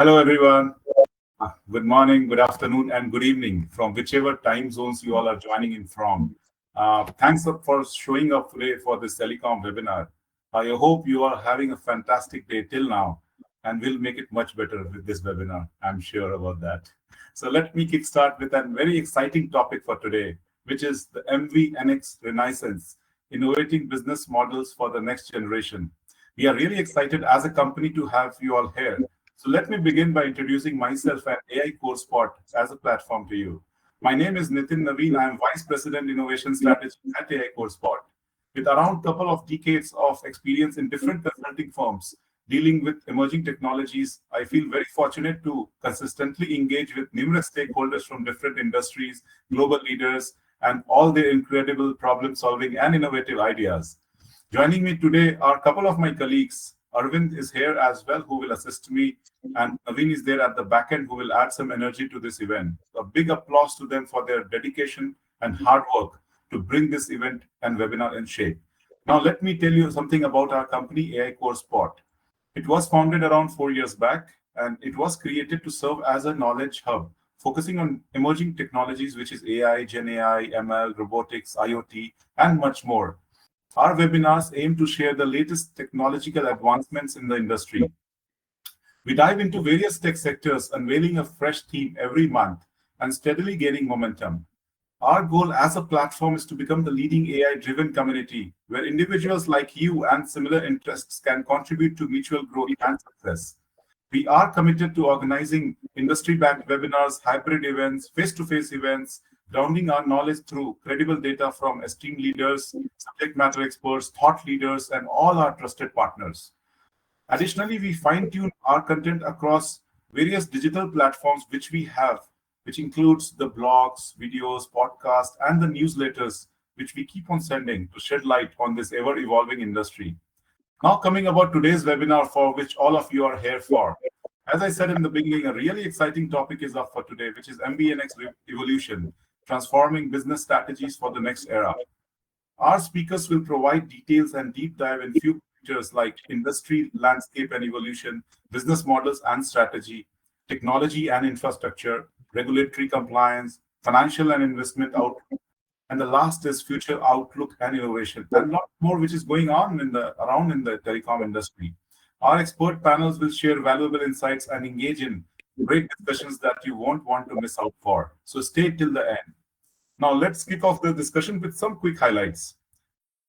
Hello, everyone. Good morning, good afternoon, and good evening from whichever time zones you all are joining in from. Thanks for showing up today for this telecom webinar. I hope you are having a fantastic day till now, and we'll make it much better with this webinar. I'm sure about that. So let me kickstart with a very exciting topic for today, which is the MVNx Renaissance, innovating business models for the next generation. We are really excited as a company to have you all here. So let me begin by introducing myself and AI CoreSpot as a platform to you. My name is Nitin Naveen. I am Vice President Innovation Strategy at AI CoreSpot. With around a couple of decades of experience in different consulting firms dealing with emerging technologies, I feel very fortunate to consistently engage with numerous stakeholders from different industries, global leaders, and all their incredible problem solving and innovative ideas. Joining me today are a couple of my colleagues. Arvind is here as well, who will assist me, and Naveen is there at the back end, who will add some energy to this event. A big applause to them for their dedication and hard work to bring this event and webinar in shape. Now, let me tell you something about our company, AI CoreSpot. It was founded around 4 years back, and it was created to serve as a knowledge hub, focusing on emerging technologies, which is AI, Gen AI, ML, robotics, IoT, and much more. Our webinars aim to share the latest technological advancements in the industry. We dive into various tech sectors, unveiling a fresh theme every month and steadily gaining momentum. Our goal as a platform is to become the leading AI-driven community where individuals like you and similar interests can contribute to mutual growth and success. We are committed to organizing industry-backed webinars, hybrid events, face-to-face events, grounding our knowledge through credible data from esteemed leaders, subject matter experts, thought leaders, and all our trusted partners. Additionally, we fine-tune our content across various digital platforms which we have, which includes the blogs, videos, podcasts, and the newsletters, which we keep on sending to shed light on this ever-evolving industry. Now coming about today's webinar for which all of you are here for. As I said in the beginning, a really exciting topic is up for today, which is MVNx evolution, transforming business strategies for the next era. Our speakers will provide details and deep dive in few features like industry landscape and evolution, business models and strategy, technology and infrastructure, regulatory compliance, financial and investment outlook, and the last is future outlook and innovation, and a lot more which is going on around in the telecom industry. Our expert panels will share valuable insights and engage in great discussions that you won't want to miss out for. So stay till the end. Now let's kick off the discussion with some quick highlights.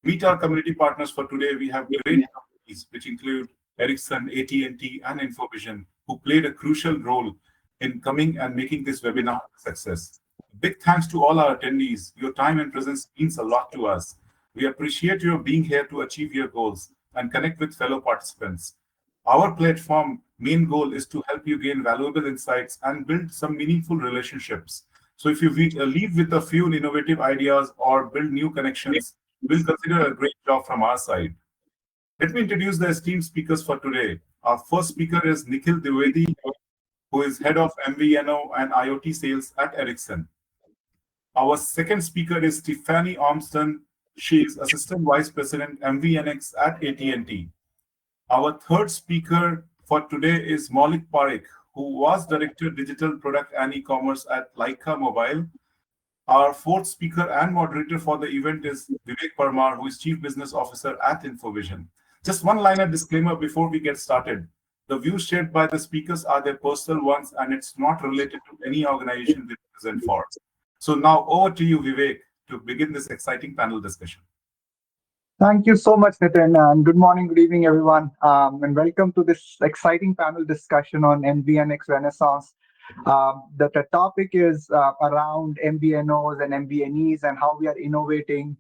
Meet our community partners for today. We have great companies which include Ericsson, AT&T, and Infovision, who played a crucial role in coming and making this webinar a success. Big thanks to all our attendees. Your time and presence means a lot to us. We appreciate your being here to achieve your goals and connect with fellow participants. Our platform main goal is to help you gain valuable insights and build some meaningful relationships. So if you leave with a few innovative ideas or build new connections, we'll consider a great job from our side. Let me introduce the esteemed speakers for today. Our first speaker is Nikhil Dwivedi, who is head of MVNO and IoT sales at Ericsson. Our second speaker is Tiffany Ormston. She is Assistant Vice President MVNx at AT&T. Our third speaker for today is Maulik Parekh, who was Director Digital Product and E-commerce at Leica Mobile. Our fourth speaker and moderator for the event is Vivek Parmar, who is Chief Business Officer at Infovision. Just one liner disclaimer before we get started. The views shared by the speakers are their personal ones, and it's not related to any organization they represent for. So now over to you, Vivek, to begin this exciting panel discussion. Thank you so much, Nitin, and good morning, good evening, everyone, and welcome to this exciting panel discussion on MVNx Renaissance. The topic is around MVNOs and MVNEs and how we are innovating,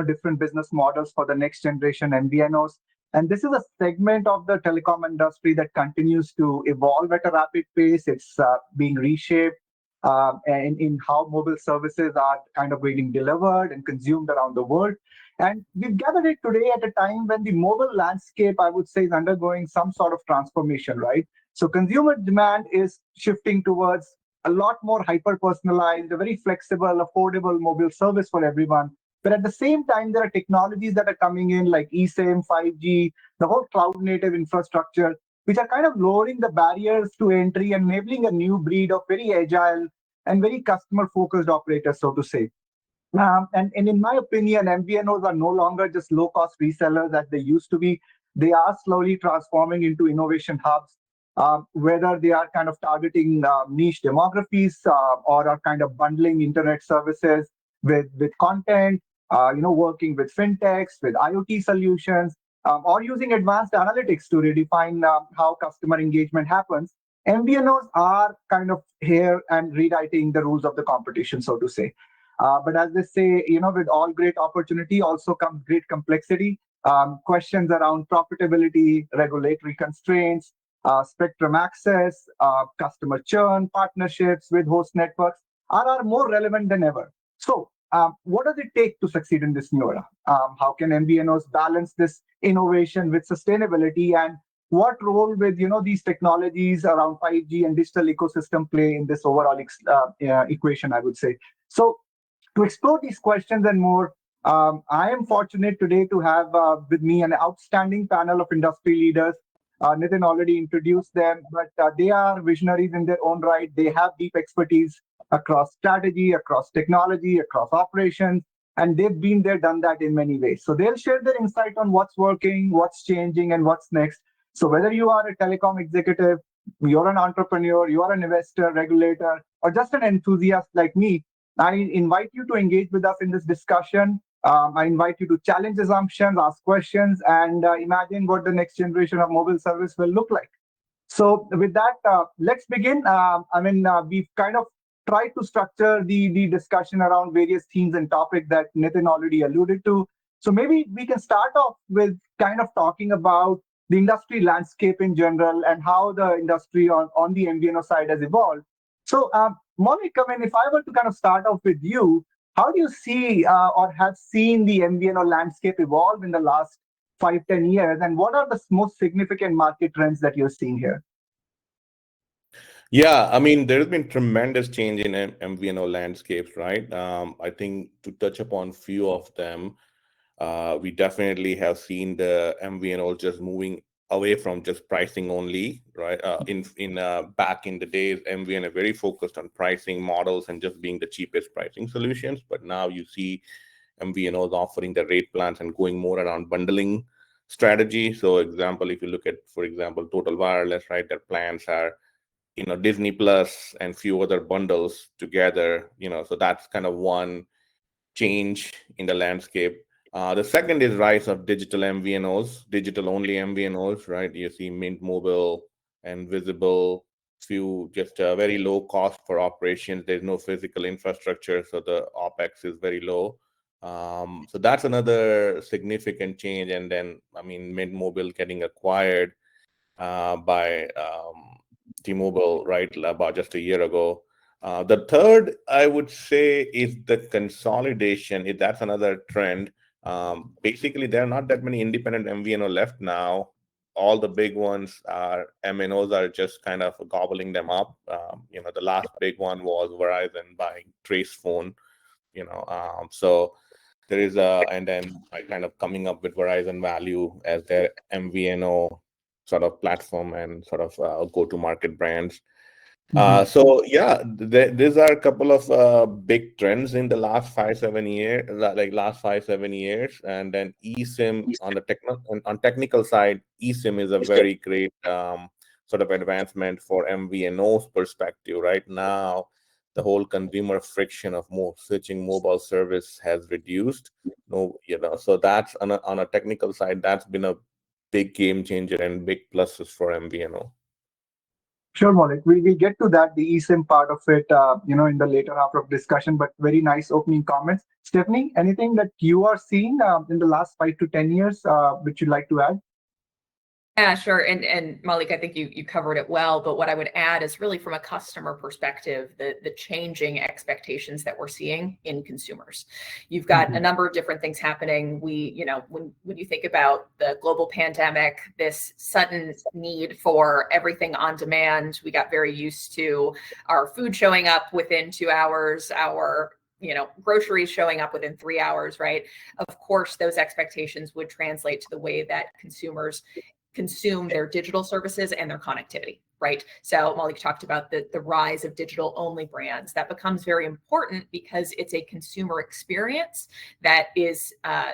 different business models for the next generation MVNOs. And this is a segment of the telecom industry that continues to evolve at a rapid pace. It's being reshaped in how mobile services are kind of being delivered and consumed around the world. And we've gathered it today at a time when the mobile landscape, I would say, is undergoing some sort of transformation, right? So consumer demand is shifting towards a lot more hyper-personalized, a very flexible, affordable mobile service for everyone. But at the same time, there are technologies that are coming in like eSIM, 5G, the whole cloud-native infrastructure, which are kind of lowering the barriers to entry and enabling a new breed of very agile and very customer-focused operators, so to say. And in my opinion, MVNOs are no longer just low-cost resellers as they used to be. They are slowly transforming into innovation hubs, whether they are kind of targeting niche demographies or are kind of bundling internet services with content, working with fintechs, with IoT solutions, or using advanced analytics to redefine how customer engagement happens. MVNOs are kind of here and rewriting the rules of the competition, so to say. But as they say, with all great opportunity also comes great complexity. Questions around profitability, regulatory constraints, spectrum access, customer churn, partnerships with host networks are more relevant than ever. So, what does it take to succeed in this new era? How can MVNOs balance this innovation with sustainability, and what role with these technologies around 5G and digital ecosystem play in this overall equation? I would say so. To explore these questions and more, I am fortunate today to have with me an outstanding panel of industry leaders. Nitin already introduced them, but they are visionaries in their own right. They have deep expertise across strategy, across technology, across operations, and they've been there, done that in many ways. So they'll share their insight on what's working, what's changing, and what's next. So whether you are a telecom executive, you're an entrepreneur, you are an investor, regulator, or just an enthusiast like me, I invite you to engage with us in this discussion. I invite you to challenge assumptions, ask questions, and imagine what the next generation of mobile service will look like. So with that, let's begin. We've kind of tried to structure the discussion around various themes and topics that Nitin already alluded to. So maybe we can start off with kind of talking about the industry landscape in general and how the industry on the MVNO side has evolved. So, Maulik, if I were to kind of start off with you, how do you see or have seen the MVNO landscape evolve in the last 5-10 years, and what are the most significant market trends that you're seeing here? Yeah, I mean, there's been tremendous change in MVNO landscapes, right? I think to touch upon few of them, we definitely have seen the MVNO just moving away from just pricing only, right? In back in the days, MVNO very focused on pricing models and just being the cheapest pricing solutions. But now you see MVNOs offering the rate plans and going more around bundling strategy. So, example, if you look at, for example, Total Wireless, right, their plans are Disney Plus and few other bundles together. So that's kind of one change in the landscape. The second is rise of digital MVNOs, digital only MVNOs, right? You see Mint Mobile and Visible, few just very low cost for operations. There's no physical infrastructure, so the OpEx is very low. So that's another significant change. And then, I mean, Mint Mobile getting acquired by T-Mobile, right, about just a year ago. The third, I would say, is the consolidation. That's another trend. Basically, there are not that many independent MVNO left now. All the big ones are MNOs are just kind of gobbling them up. The last big one was Verizon buying Trace Phone. So there is and then kind of coming up with Verizon Value as their MVNO sort of platform and sort of go-to-market brands. So yeah, these are a couple of big trends in the last 5-7 years, like last 5-7 years. And then eSIM on the technical side, eSIM is a very great sort of advancement for MVNO's perspective. Right now, the whole consumer friction of switching mobile service has reduced. So that's on a technical side, that's been a big game changer and big pluses for MVNO. Sure, Maulik. We'll get to that, the eSIM part of it, in the later half of discussion, but very nice opening comments. Stephanie, anything that you are seeing in the last 5 to 10 years, which you'd like to add? Yeah, sure. And Maulik, I think you covered it well, but what I would add is really from a customer perspective, the changing expectations that we're seeing in consumers. You've got a number of different things happening. When you think about the global pandemic, this sudden need for everything on demand, we got very used to our food showing up within 2 hours, our groceries showing up within 3 hours, right? Of course, those expectations would translate to the way that consumers consume their digital services and their connectivity, right? So Malik talked about the rise of digital only brands. That becomes very important because it's a consumer experience that is a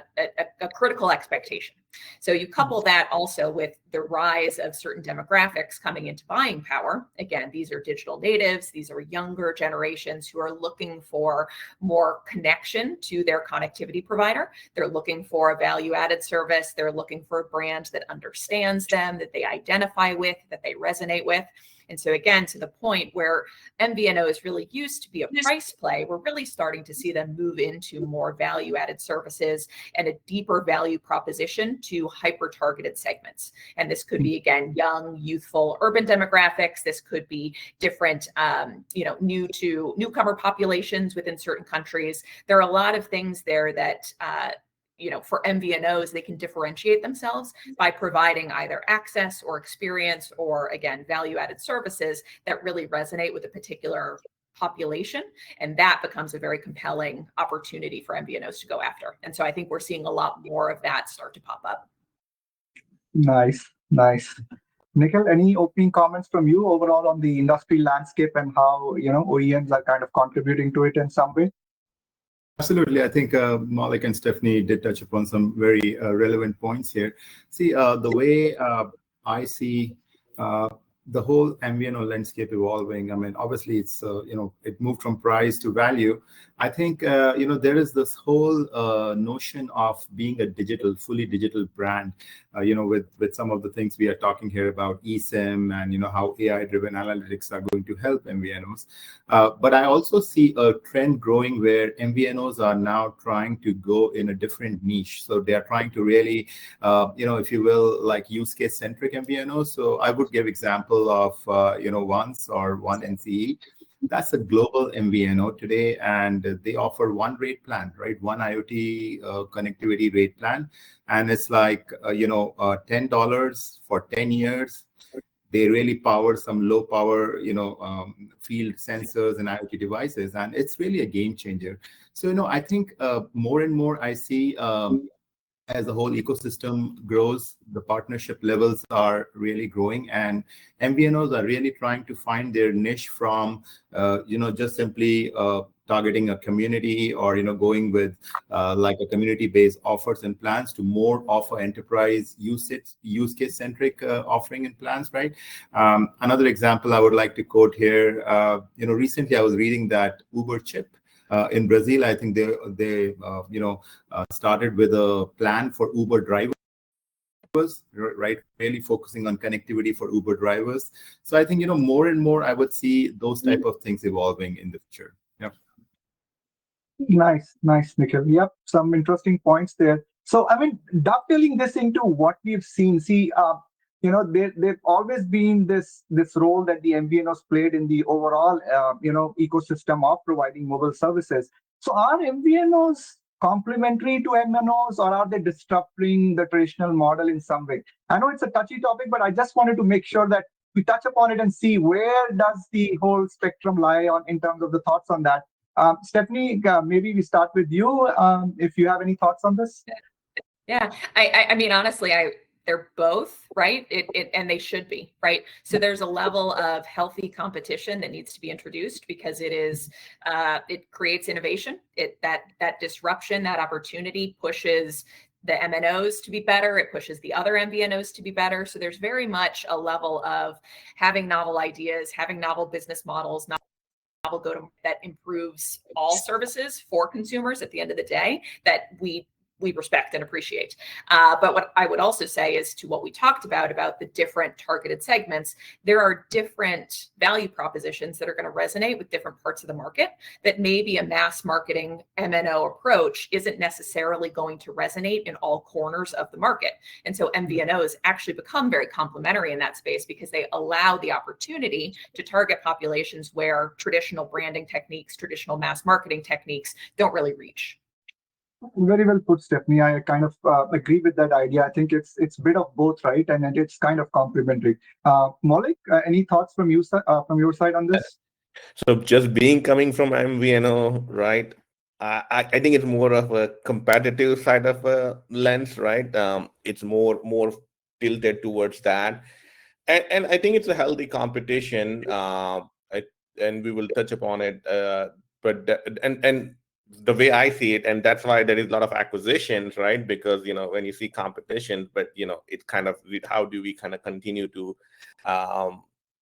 critical expectation. So you couple that also with the rise of certain demographics coming into buying power. Again, these are digital natives. These are younger generations who are looking for more connection to their connectivity provider. They're looking for a value-added service. They're looking for a brand that understands them, that they identify with, that they resonate with. And so again, to the point where MVNOs really used to be a price play, we're really starting to see them move into more value-added services and a deeper value proposition to hyper-targeted segments. And this could be, again, young, youthful, urban demographics. This could be different, newcomer populations within certain countries. There are a lot of things there that for MVNOs, they can differentiate themselves by providing either access or experience or, again, value-added services that really resonate with a particular population. And that becomes a very compelling opportunity for MVNOs to go after. And so I think we're seeing a lot more of that start to pop up. Nice. Nikhil, any opening comments from you overall on the industry landscape and how, OEMs are kind of contributing to it in some way? Absolutely. I think Malik and Stephanie did touch upon some very relevant points here. See, the way I see the whole MVNO landscape evolving, I mean, obviously it's, it moved from price to value. I think, there is this whole notion of being a fully digital brand, with some of the things we are talking here about eSIM and, how AI-driven analytics are going to help MVNOs. But I also see a trend growing where MVNOs are now trying to go in a different niche. So they are trying to really, if you will, like use case centric MVNOs. So I would give example of, Once or One NCE. That's a global MVNO today, and they offer one rate plan, right? One IoT connectivity rate plan, and it's like $10 for 10 years. They really power some low power, field sensors and IoT devices, and it's really a game changer. So I think more and more I see. As the whole ecosystem grows, the partnership levels are really growing, and MVNOs are really trying to find their niche from, just simply targeting a community or, going with like a community-based offers and plans to more of an enterprise use case centric offering and plans, right? Another example I would like to quote here, recently I was reading that Uber chip, in Brazil, I think they started with a plan for Uber drivers, right? Really focusing on connectivity for Uber drivers. So I think more and more I would see those type of things evolving in the future. Yeah. Nice, Nikhil. Yep, some interesting points there. So I mean, dovetailing this into what we've seen. See, they've always been this role that the MVNOs played in the overall, ecosystem of providing mobile services. So are MVNOs complementary to MNOs, or are they disrupting the traditional model in some way? I know it's a touchy topic, but I just wanted to make sure that we touch upon it and see where does the whole spectrum lie on in terms of the thoughts on that. Stephanie, maybe we start with you, if you have any thoughts on this. Yeah, I mean, honestly, they're both, right? And they should be, right? So there's a level of healthy competition that needs to be introduced because it creates innovation. That disruption, that opportunity pushes the MNOs to be better. It pushes the other MVNOs to be better. So there's very much a level of having novel ideas, having novel business models, novel go-to that improves all services for consumers at the end of the day that we respect and appreciate. But what I would also say is to what we talked about the different targeted segments, there are different value propositions that are going to resonate with different parts of the market that maybe a mass marketing MNO approach isn't necessarily going to resonate in all corners of the market. And so MVNOs actually become very complementary in that space because they allow the opportunity to target populations where traditional branding techniques, traditional mass marketing techniques don't really reach. Very well put, Stephanie. I kind of agree with that idea. I think it's a bit of both, right? And it's kind of complementary. Malik, any thoughts from your side on this? So just coming from MVNO, right? I think it's more of a competitive side of a lens, right? It's more tilted towards that. And I think it's a healthy competition, and we will touch upon it. And the way I see it, and that's why there is a lot of acquisitions, right? Because when you see competition, but it's kind of how do we kind of continue to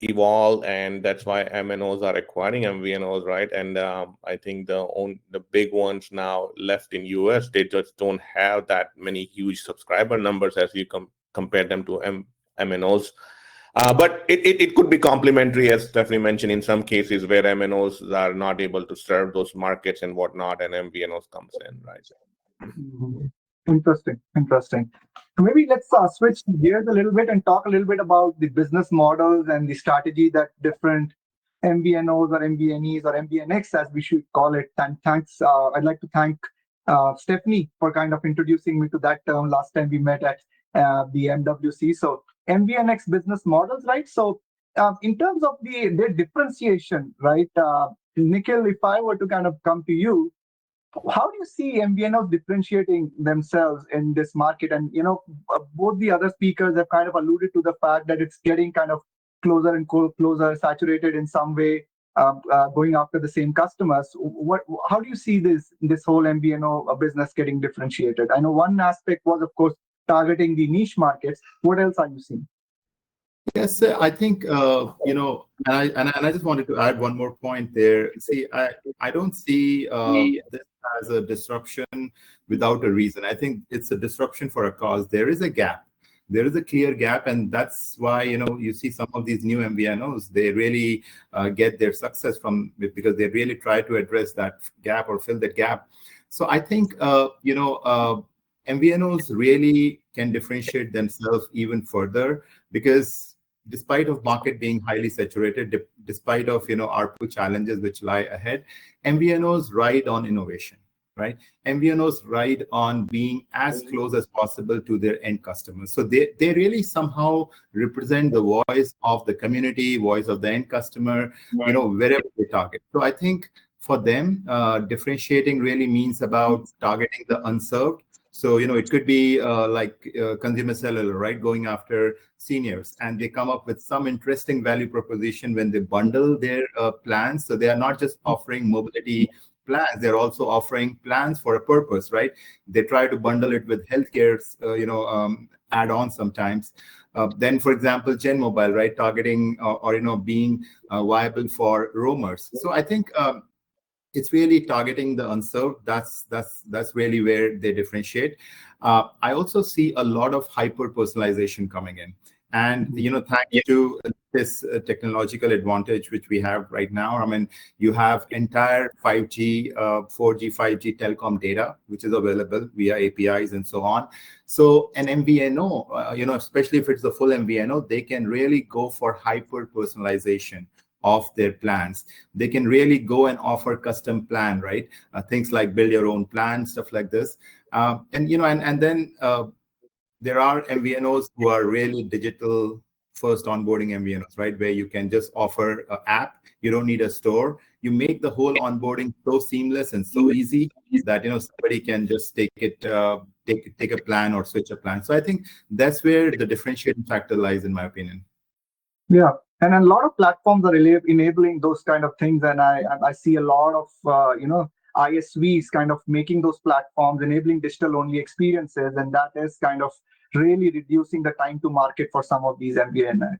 evolve, and that's why MNOs are acquiring MVNOs, right? And I think the big ones now left in US, they just don't have that many huge subscriber numbers as you compare them to MNOs. But it could be complementary, as Stephanie mentioned, in some cases where MNOs are not able to serve those markets and whatnot, and MVNOs comes in, right? Interesting. So maybe let's switch gears a little bit and talk a little bit about the business models and the strategy that different MVNOs or MVNEs or MVNx, as we should call it. And thanks. I'd like to thank Stephanie for kind of introducing me to that term last time we met at the MWC. So MVNx business models, right? So in terms of their differentiation, right? Nikhil, if I were to kind of come to you, how do you see MVNOs differentiating themselves in this market? And both the other speakers have kind of alluded to the fact that it's getting kind of closer and closer, saturated in some way, going after the same customers. How do you see this whole MVNO business getting differentiated? I know one aspect was, of course, targeting the niche markets. What else are you seeing? Yes, I think and I just wanted to add one more point there. See, I don't see this as a disruption without a reason. I think it's a disruption for a cause. There is a gap. There is a clear gap, and that's why you see some of these new MVNOs. They really get their success from it because they really try to address that gap or fill that gap. So I think MVNOs really can differentiate themselves even further because despite of market being highly saturated, despite of ARPU challenges which lie ahead, MVNOs ride on innovation, right? MVNOs ride on being as close as possible to their end customers. So they really somehow represent the voice of the community, voice of the end customer, wherever they target. So I think for them, differentiating really means about targeting the unserved. So, it could be like consumer cellular, right? Going after seniors, and they come up with some interesting value proposition when they bundle their plans. So they are not just offering mobility plans, they're also offering plans for a purpose, right? They try to bundle it with healthcare, add-on sometimes. Then, for example, Gen Mobile, right? Targeting or being viable for roamers. So I think it's really targeting the unserved. That's really where they differentiate. I also see a lot of hyper personalization coming in, and thanks to this technological advantage which we have right now. I mean, you have entire 5G, 4G, 5G telecom data which is available via APIs and so on. So an MVNO, especially if it's the full MVNO, they can really go for hyper personalization of their plans. They can really go and offer custom plan, right? Things like build your own plan, stuff like this. And then there are MVNOs who are really digital first onboarding MVNOs, right? Where you can just offer an app. You don't need a store. You make the whole onboarding so seamless and so easy that somebody can just take a plan or switch a plan. So I think that's where the differentiating factor lies, in my opinion. Yeah. And a lot of platforms are enabling those kind of things, and I see a lot of ISVs kind of making those platforms, enabling digital-only experiences, and that is kind of really reducing the time to market for some of these MVNx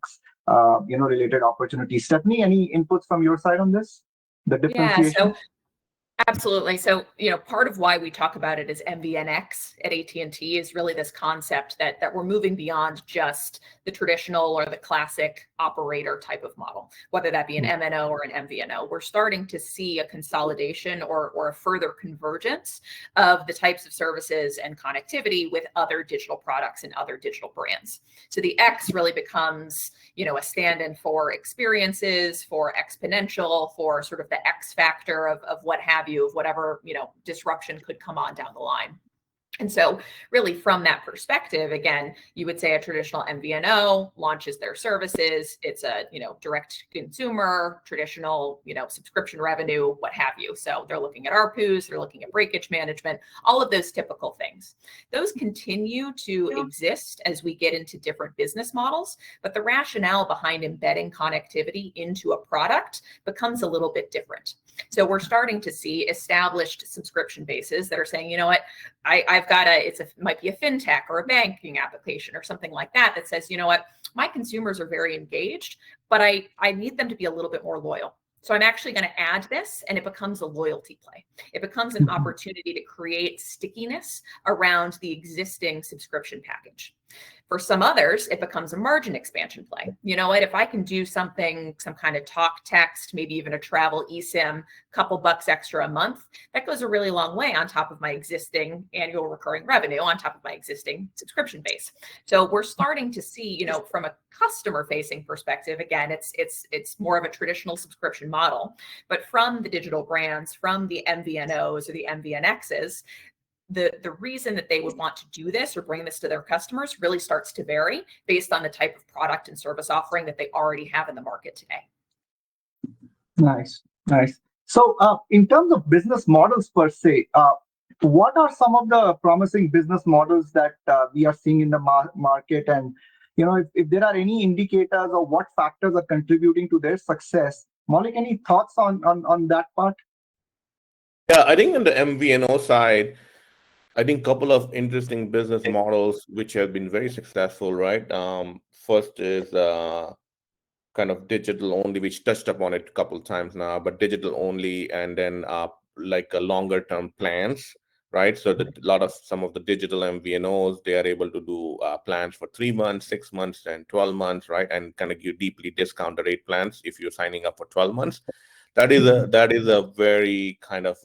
related opportunities. Stephanie, any inputs from your side on this? The differentiation. Yeah, so absolutely. So, part of why we talk about it as MVNx at AT&T is really this concept that we're moving beyond just the traditional or the classic operator type of model, whether that be an MNO or an MVNO. We're starting to see a consolidation or a further convergence of the types of services and connectivity with other digital products and other digital brands. So the X really becomes, a stand-in for experiences, for exponential, for sort of the X factor of what have you, of whatever, disruption could come on down the line. And so really from that perspective, again, you would say a traditional MVNO launches their services. It's a, direct consumer, traditional, subscription revenue, what have you. So they're looking at ARPUs, they're looking at breakage management, all of those typical things. Those continue to exist as we get into different business models, but the rationale behind embedding connectivity into a product becomes a little bit different. So we're starting to see established subscription bases that are saying, you know what, I've got might be a fintech or a banking application or something like that that says, you know what, my consumers are very engaged, but I need them to be a little bit more loyal. So I'm actually going to add this, and it becomes a loyalty play. It becomes an opportunity to create stickiness around the existing subscription package. For some others, it becomes a margin expansion play. You know what, if I can do something, some kind of talk text, maybe even a travel eSIM, couple bucks extra a month, that goes a really long way on top of my existing annual recurring revenue, on top of my existing subscription base. So we're starting to see, from a customer facing perspective, again, it's more of a traditional subscription model, but from the digital brands, from the MVNOs or the MVNx's, the reason that they would want to do this or bring this to their customers really starts to vary based on the type of product and service offering that they already have in the market today. Nice. So in terms of business models per se, what are some of the promising business models that we are seeing in the market? And, if there are any indicators or what factors are contributing to their success, Maulik, any thoughts on that part? Yeah, I think on the MVNO side, I think a couple of interesting business models which have been very successful, right? First is kind of digital only, which touched upon it a couple of times now, but digital only, and then like a longer term plans, right? So some of the digital MVNOs, they are able to do plans for 3 months, 6 months, and 12 months, right? And kind of give deeply discounted rate plans if you're signing up for 12 months. That is a very kind of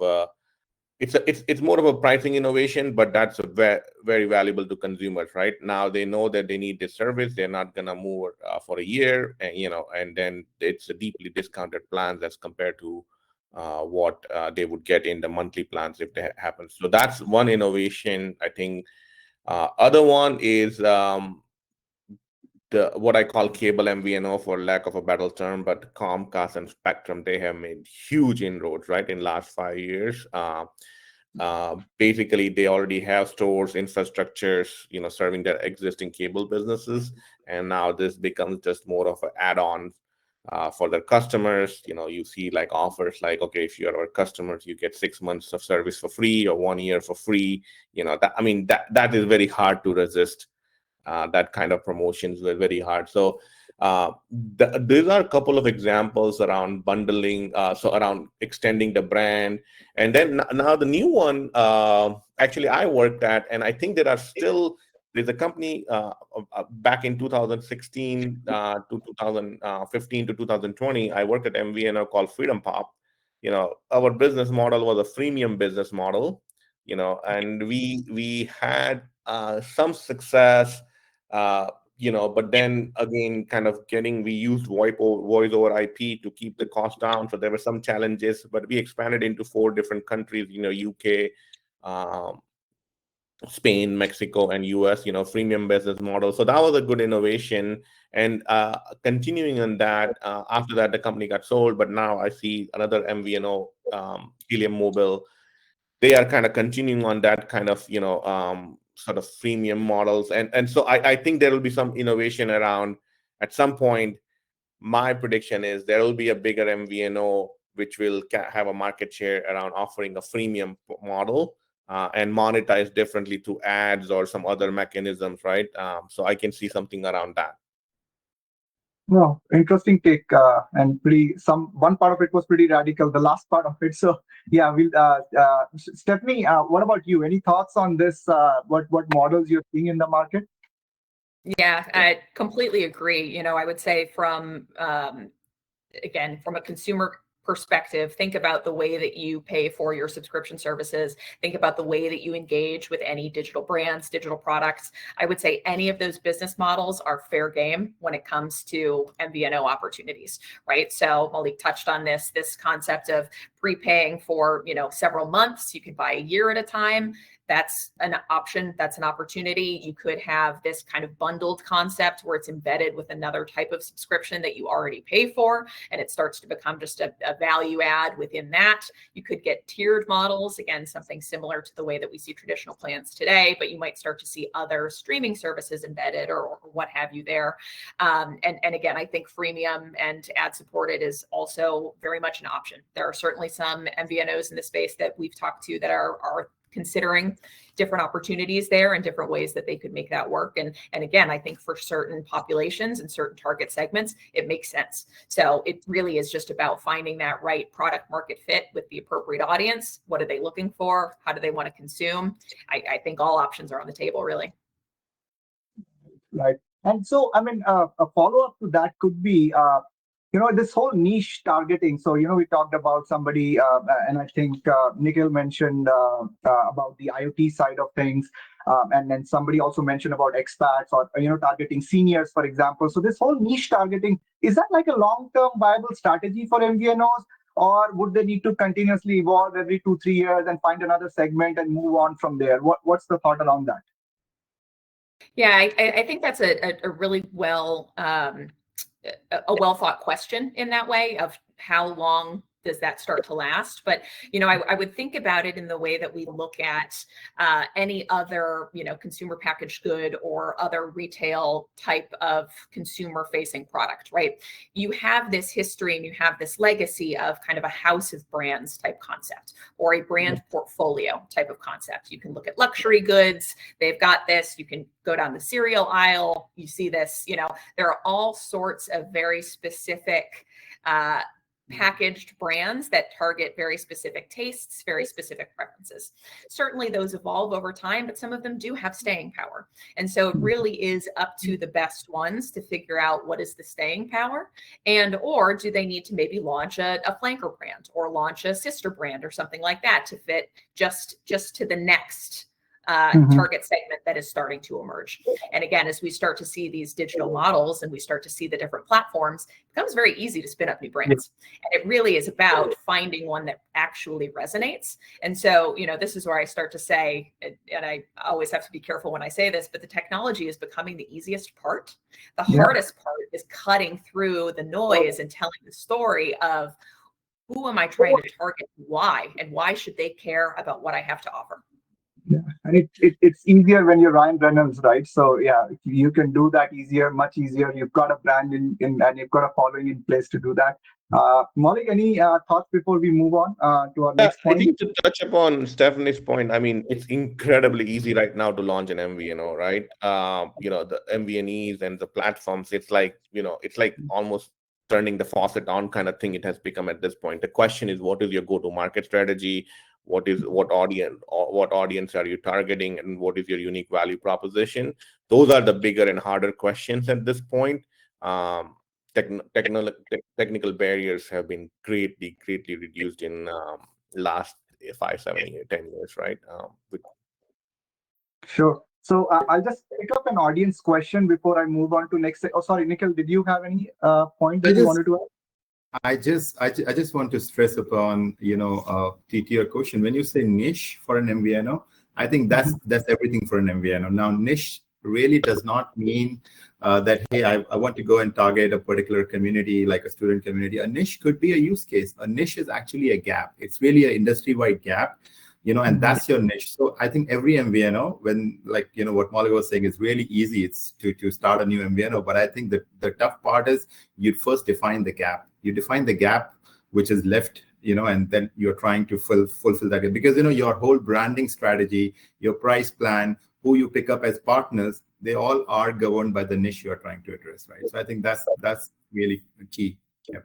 it's more of a pricing innovation, but that's a very valuable to consumers, right? Now they know that they need this service, they're not gonna move for a year, and then it's a deeply discounted plans as compared to what they would get in the monthly plans if that happens. So that's one innovation, I think. Other one is what I call cable MVNO, for lack of a better term, but Comcast and Spectrum, they have made huge inroads, right, in last 5 years. Basically, they already have stores, infrastructures, serving their existing cable businesses, and now this becomes just more of an add-on for their customers. You see like offers like, okay, if you're our customers, you get 6 months of service for free or 1 year for free. That is very hard to resist. That kind of promotions were very hard. So these are a couple of examples around bundling, so around extending the brand. And then now the new one, actually I worked at, and I think there's a company back in 2016 to 2015 to 2020, I worked at MVNO called Freedom Pop. Our business model was a freemium business model, and we had some success, but then again, kind of we used voice over IP to keep the cost down. So there were some challenges, but we expanded into 4 different countries, UK, Spain, Mexico, and US, freemium business model. So that was a good innovation. And continuing on that, after that, the company got sold, but now I see another MVNO, Helium Mobile. They are kind of continuing on that kind of, sort of freemium models. And so I think there will be some innovation around at some point. My prediction is there will be a bigger MVNO, which will have a market share around offering a freemium model and monetize differently through ads or some other mechanisms, right? So I can see something around that. No, interesting take, and one part of it was pretty radical, the last part of it. So yeah, we'll Stephanie, what about you? Any thoughts on this? What models you're seeing in the market? Yeah, I completely agree. I would say from again, from a consumer perspective, think about the way that you pay for your subscription services. Think about the way that you engage with any digital brands, digital products. I would say any of those business models are fair game when it comes to MVNO opportunities, right? So Maulik touched on this concept of prepaying for, several months. You can buy a year at a time. That's an option. That's an opportunity. You could have this kind of bundled concept where it's embedded with another type of subscription that you already pay for, and it starts to become just a value add within that. You could get tiered models, again, something similar to the way that we see traditional plans today, but you might start to see other streaming services embedded or what have you there. And again, I think freemium and ad supported is also very much an option. There are certainly some MVNOs in the space that we've talked to that are considering different opportunities there and different ways that they could make that work. And again, I think for certain populations and certain target segments, it makes sense. So it really is just about finding that right product market fit with the appropriate audience. What are they looking for? How do they want to consume? I think all options are on the table, really. Right. And so, I mean, a follow-up to that could be, this whole niche targeting. So, we talked about somebody, and I think Nikhil mentioned about the IoT side of things. And then somebody also mentioned about expats or, targeting seniors, for example. So this whole niche targeting, is that like a long-term viable strategy for MVNOs? Or would they need to continuously evolve every 2-3 years and find another segment and move on from there? What's the thought around that? Yeah, I think that's a really well thought question in that way of how long does that start to last? But, I would think about it in the way that we look at any other, consumer packaged good or other retail type of consumer facing product, right? You have this history and you have this legacy of kind of a house of brands type concept or a brand portfolio type of concept. You can look at luxury goods. They've got this. You can go down the cereal aisle. You see this, there are all sorts of very specific packaged brands that target very specific tastes, very specific preferences. Certainly those evolve over time, but some of them do have staying power. And so it really is up to the best ones to figure out what is the staying power, or do they need to maybe launch a flanker brand or launch a sister brand or something like that to fit just to the next target segment that is starting to emerge. And again, as we start to see these digital models and we start to see the different platforms, it becomes very easy to spin up new brands. And it really is about finding one that actually resonates. And so, this is where I start to say, and I always have to be careful when I say this, but the technology is becoming the easiest part. The hardest part is cutting through the noise and telling the story of who am I trying to target, why, and why should they care about what I have to offer. Yeah, and it's easier when you're Ryan Reynolds, right? So yeah, you can do that much easier. You've got a brand in and you've got a following in place to do that. Maulik, any thoughts before we move on to our next point? I think to touch upon Stephanie's point, I mean, it's incredibly easy right now to launch an MVNO, right? The MVNEs and the platforms, it's like almost turning the faucet on kind of thing it has become at this point. The question is, what is your go-to-market strategy? What audience are you targeting, and what is your unique value proposition? Those are the bigger and harder questions at this point. Technical barriers have been greatly reduced in last 5, 7, 10 years, right? Sure. So I'll just pick up an audience question before I move on to next. Oh, sorry, Nikhil, did you have any point that you wanted to add? I just want to stress upon, TTR question. When you say niche for an MVNO, I think that's everything for an MVNO. Now, niche really does not mean that, hey, I want to go and target a particular community, like a student community. A niche could be a use case. A niche is actually a gap. It's really an industry-wide gap, and that's your niche. So I think every MVNO, when what Maulik was saying, is really easy. It's to start a new MVNO. But I think the tough part is you first define the gap. You define the gap which is left, and then you're trying to fulfill that gap. Because, your whole branding strategy, your price plan, who you pick up as partners, they all are governed by the niche you're trying to address, right? So I think that's really key. Yeah.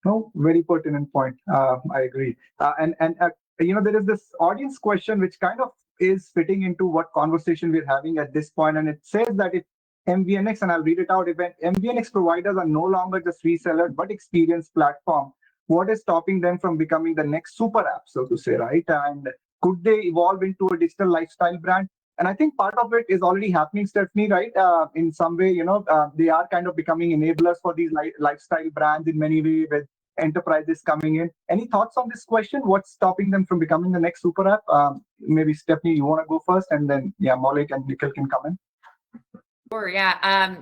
No, very pertinent point. I agree. And there is this audience question which kind of is fitting into what conversation we're having at this point, and it says that if MVNx, and I'll read it out, if MVNx providers are no longer just resellers but experience platform, what is stopping them from becoming the next super app, so to say, right? And could they evolve into a digital lifestyle brand? And I think part of it is already happening, Stephanie, right? In some way, they are kind of becoming enablers for these lifestyle brands in many ways with enterprises coming in. Any thoughts on this question? What's stopping them from becoming the next super app? Maybe Stephanie, you want to go first, and then Maulik and Nikhil can come in. Sure, yeah.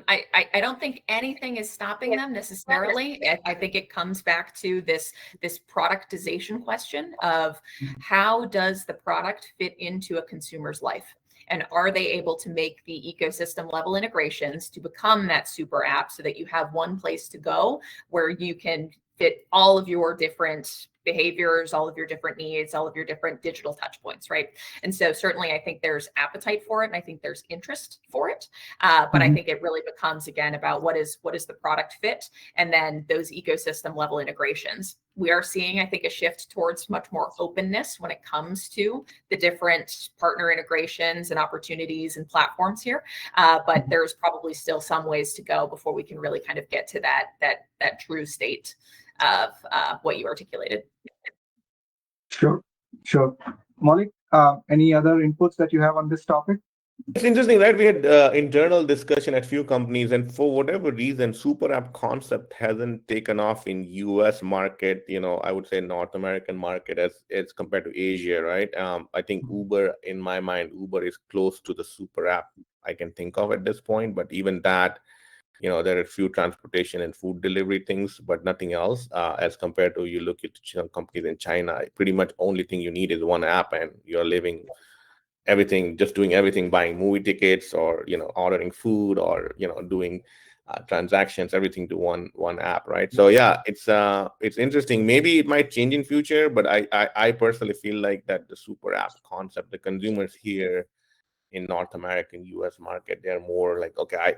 I don't think anything is stopping them necessarily. I think it comes back to this productization question of how does the product fit into a consumer's life? And are they able to make the ecosystem level integrations to become that super app so that you have one place to go where you can fit all of your different behaviors, all of your different needs, all of your different digital touch points, right? And so certainly I think there's appetite for it, and I think there's interest for it. But I think it really becomes, again, about what is the product fit, and then those ecosystem level integrations. We are seeing, I think, a shift towards much more openness when it comes to the different partner integrations and opportunities and platforms here. But there's probably still some ways to go before we can really kind of get to that true state of what you articulated. Sure. Maulik, any other inputs that you have on this topic? It's interesting, right? We had internal discussion at few companies, and for whatever reason, super app concept hasn't taken off in US market, I would say North American market as compared to Asia, right? I think Uber, in my mind, Uber is close to the super app I can think of at this point, but even that, there are a few transportation and food delivery things, but nothing else. As compared to, you look at companies in China, pretty much only thing you need is one app, and you're living everything, just doing everything, buying movie tickets, or ordering food, or doing transactions, everything to one app, right? So yeah, it's interesting. Maybe it might change in future, but I personally feel like that the super app concept, the consumers here in North American US market, they're more like, okay,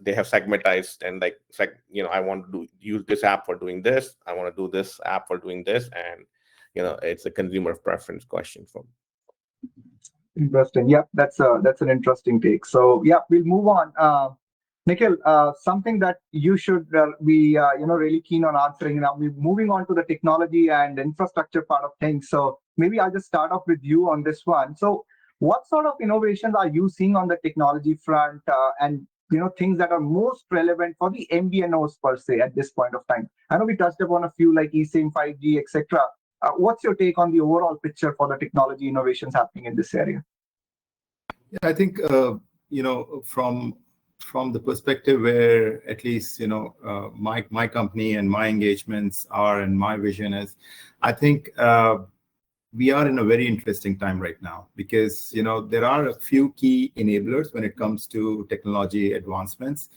they have segmentized, and like I want to use this app for doing this, I want to do this app for doing this, and it's a consumer preference question for me. Interesting. Yeah, that's an interesting take. So yeah, we'll move on. Nikhil, something that you should be really keen on answering. Now we're moving on to the technology and infrastructure part of things. So maybe I'll just start off with you on this one. So what sort of innovations are you seeing on the technology front, and things that are most relevant for the MVNOs per se at this point of time? I know we touched upon a few like eSIM, 5G, etc. What's your take on the overall picture for the technology innovations happening in this area? Yeah, I think from the perspective where at least my company and my engagements are, and my vision is, I think we are in a very interesting time right now, because there are a few key enablers when it comes to technology advancements,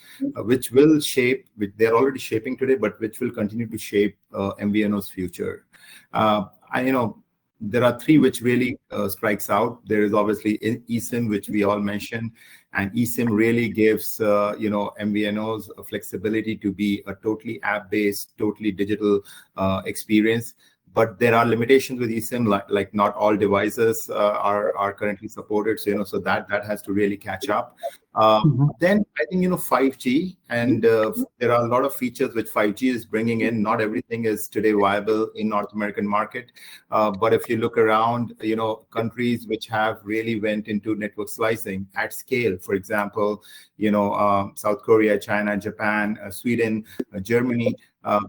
which will shape, which they're already shaping today, but which will continue to shape MVNO's future. There are three which really strikes out. There is obviously eSIM, which we all mentioned, and eSIM really gives MVNOs a flexibility to be a totally app-based, totally digital experience. But there are limitations with eSIM, like not all devices are currently supported. So that has to really catch up. Then I think 5G, and there are a lot of features which 5G is bringing in. Not everything is today viable in North American market, but if you look around, countries which have really went into network slicing at scale, for example, South Korea, China, Japan, Sweden, Germany.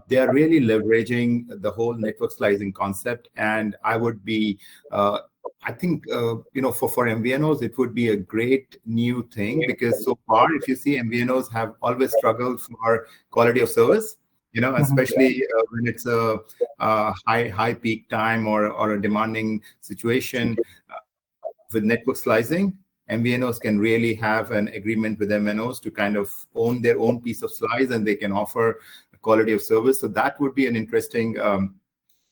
They are really leveraging the whole network slicing concept, and I would be, I think, for MVNOs, it would be a great new thing, because so far, if you see, MVNOs have always struggled for quality of service, especially when it's a high peak time or a demanding situation. With network slicing, MVNOs can really have an agreement with MNOs to kind of own their own piece of slice, and they can offer quality of service. So that would be an interesting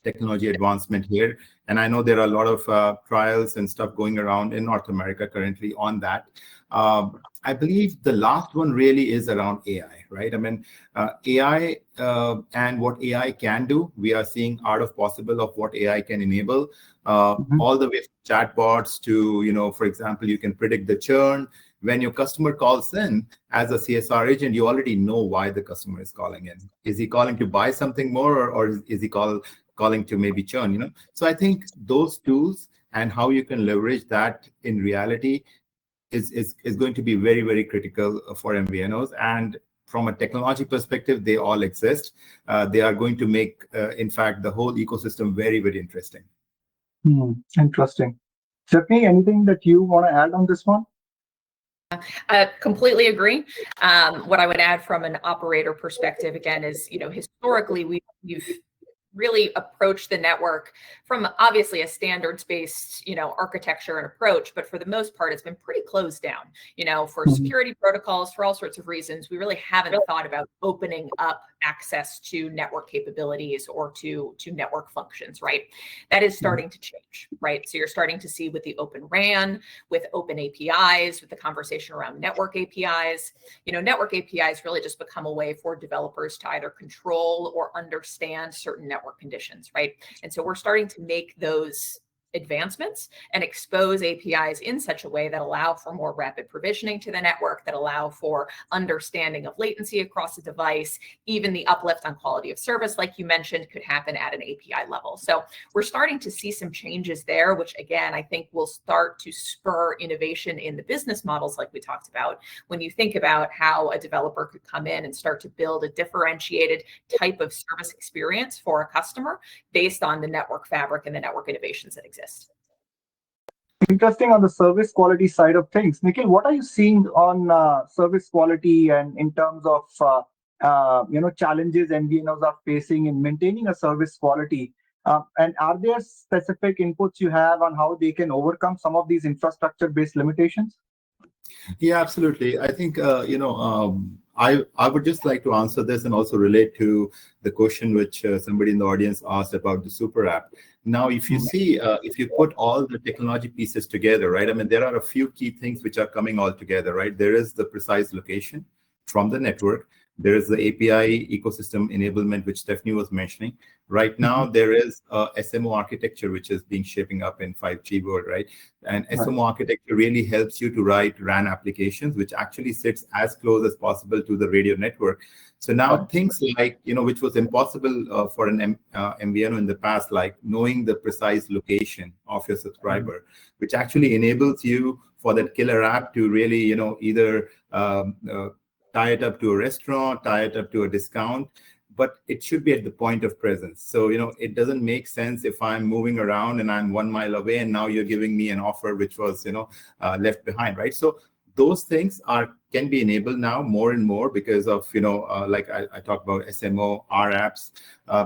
technology advancement here. And I know there are a lot of trials and stuff going around in North America currently on that. I believe the last one really is around AI, right? I mean, AI and what AI can do. We are seeing art of possible of what AI can enable, all the way from chatbots to, for example, you can predict the churn. When your customer calls in as a CSR agent, you already know why the customer is calling in. Is he calling to buy something more, or is he calling to maybe churn? So I think those tools and how you can leverage that in reality is going to be very, very critical for MVNOs. And from a technology perspective, they all exist. They are going to make, in fact, the whole ecosystem very, very interesting. Interesting. Stephanie, anything that you want to add on this one? I completely agree. What I would add from an operator perspective, again, is, historically we've really approached the network from obviously a standards-based, architecture and approach, but for the most part, it's been pretty closed down, for security protocols, for all sorts of reasons. We really haven't thought about opening up access to network capabilities or to network functions, right? That is starting to change, right? So you're starting to see with the Open RAN, with open APIs, with the conversation around network APIs, network APIs really just become a way for developers to either control or understand certain network conditions, right? And so we're starting to make those advancements and expose APIs in such a way that allow for more rapid provisioning to the network, that allow for understanding of latency across the device. Even the uplift on quality of service, like you mentioned, could happen at an API level. So we're starting to see some changes there, which again, I think will start to spur innovation in the business models like we talked about. When you think about how a developer could come in and start to build a differentiated type of service experience for a customer based on the network fabric and the network innovations that exist. Interesting on the service quality side of things. Nikhil, what are you seeing on service quality and in terms of challenges MVNOs are facing in maintaining a service quality? And are there specific inputs you have on how they can overcome some of these infrastructure-based limitations? Yeah, absolutely. I think I would just like to answer this and also relate to the question which somebody in the audience asked about the super app. Now, if you see, if you put all the technology pieces together, right? I mean, there are a few key things which are coming all together, right? There is the precise location from the network. There is the API ecosystem enablement, which Stephanie was mentioning. Right now, there is a SMO architecture, which is being shaping up in 5G world, right? And SMO architecture really helps you to write RAN applications, which actually sits as close as possible to the radio network. So now things like, which was impossible for an MVNO in the past, like knowing the precise location of your subscriber, which actually enables you for that killer app to really, either tie it up to a restaurant, tie it up to a discount, but it should be at the point of presence. So, it doesn't make sense if I'm moving around and I'm 1 mile away and now you're giving me an offer which was, left behind, right? So those things can be enabled now more and more because of, like I talked about SMO, R apps,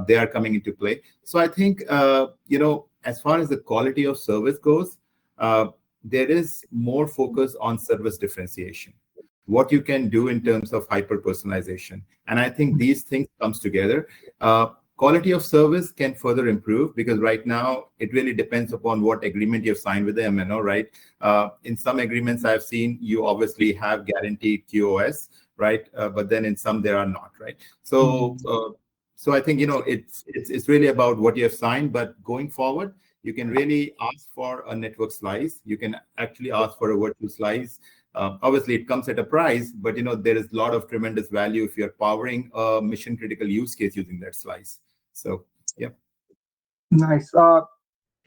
they are coming into play. So I think, as far as the quality of service goes, there is more focus on service differentiation, what you can do in terms of hyper-personalization. And I think these things comes together. Quality of service can further improve because right now it really depends upon what agreement you've signed with the MNO, right? In some agreements I've seen, you obviously have guaranteed QoS, right? But then in some there are not, right? So I think, it's really about what you have signed, but going forward, you can really ask for a network slice. You can actually ask for a virtual slice. Obviously, it comes at a price, but there is a lot of tremendous value if you're powering a mission-critical use case using that slice. So, yeah. Nice.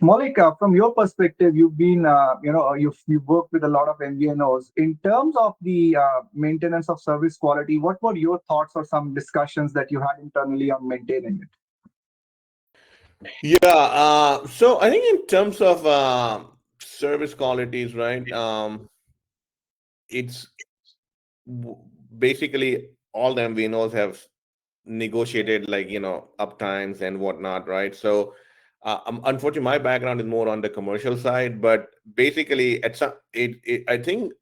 Maulik, from your perspective, you've been, you've worked with a lot of MVNOs. In terms of the maintenance of service quality, what were your thoughts or some discussions that you had internally on maintaining it? Yeah. So I think in terms of service qualities, right? It's basically all the MVNOs have negotiated like uptimes and whatnot, right? So unfortunately my background is more on the commercial side, but basically I think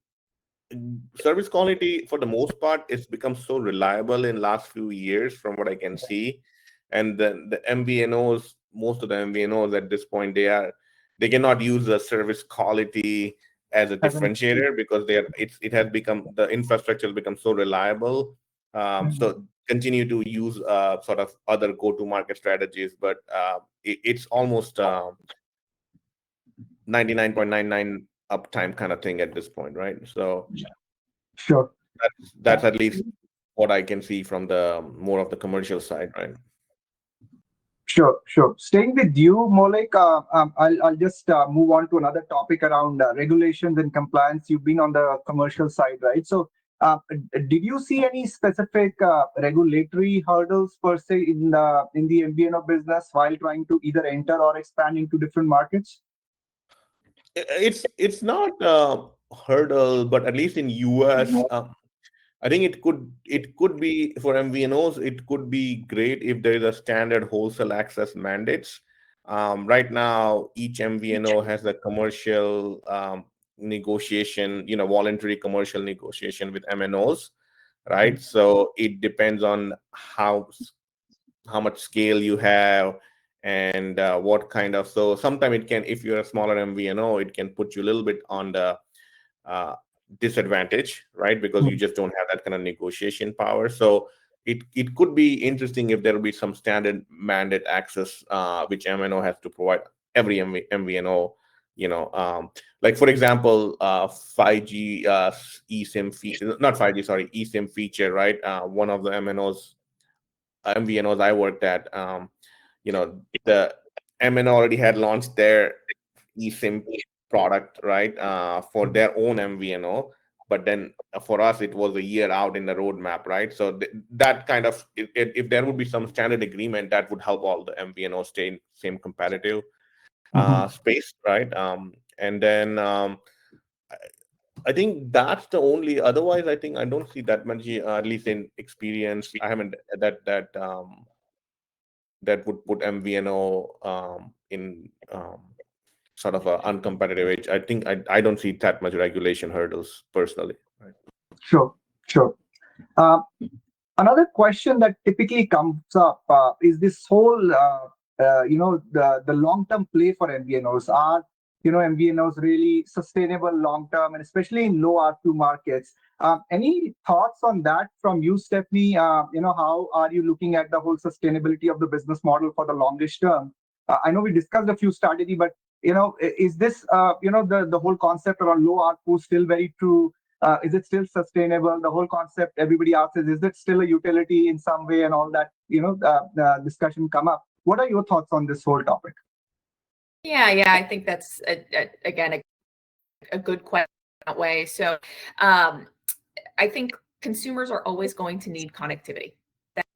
service quality for the most part it's become so reliable in last few years from what I can see. And the MVNOs, most of the MVNOs at this point, they cannot use the service quality as a differentiator because it has become, the infrastructure has become so reliable. So continue to use sort of other go-to-market strategies, but it's almost 99.99 uptime kind of thing at this point, right? So sure, that's at least what I can see from the more of the commercial side, right? Sure. Staying with you, Maulik, I'll just move on to another topic around regulations and compliance. You've been on the commercial side, right? So Did you see any specific regulatory hurdles per se in the MVNO business while trying to either enter or expand into different markets? It's not a hurdle, but at least in US, I think it could be for MVNOs. It could be great if there is a standard wholesale access mandates. Right now, each MVNO has a commercial negotiation, voluntary commercial negotiation with MNOs, right? So it depends on how much scale you have and what kind of. So sometimes it can, if you're a smaller MVNO, it can put you a little bit on the disadvantage, right? Because you just don't have that kind of negotiation power. So it could be interesting if there will be some standard mandate access which MNO has to provide every MVNO. Like for example, 5G eSIM feature, not 5G, sorry, eSIM feature, right? One of the MVNOs I worked at, the MNO already had launched their eSIM product, right, for their own MVNO. But then for us, it was a year out in the roadmap, right? So that kind of, if there would be some standard agreement, that would help all the MVNOs stay in same competitive space, right? And then I think that's the only. Otherwise, I think I don't see that much. At least in experience, I haven't that would put MVNO in sort of an uncompetitive age. I think I don't see that much regulation hurdles personally. Right? Sure, sure. Another question that typically comes up is this whole, the long-term play for MVNOs. Are MVNOs really sustainable long-term, and especially in low ARPU markets? Any thoughts on that from you, Stephanie? How are you looking at the whole sustainability of the business model for the longest term? I know we discussed a few strategy, but is this the whole concept around low ARPU still very true? Is it still sustainable? The whole concept everybody asks is it still a utility in some way, and all that the discussion come up. What are your thoughts on this whole topic? Yeah, I think that's again a good question that way. So I think consumers are always going to need connectivity.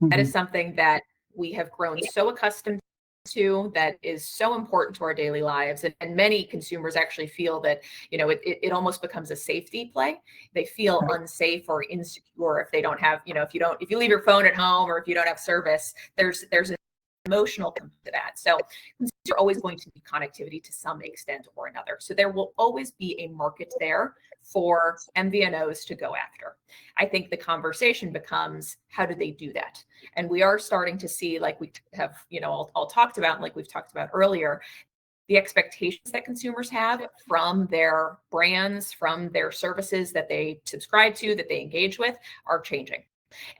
That is something that we have grown so accustomed to, that is so important to our daily lives, and many consumers actually feel that it almost becomes a safety play. They feel unsafe or insecure if they don't have if you leave your phone at home, or if you don't have service. There's an emotional component to that. So consumers are always going to need connectivity to some extent or another. So there will always be a market there for MVNOs to go after. I think the conversation becomes, how do they do that? And we are starting to see, like we have, all talked about, and like we've talked about earlier, the expectations that consumers have from their brands, from their services that they subscribe to, that they engage with, are changing.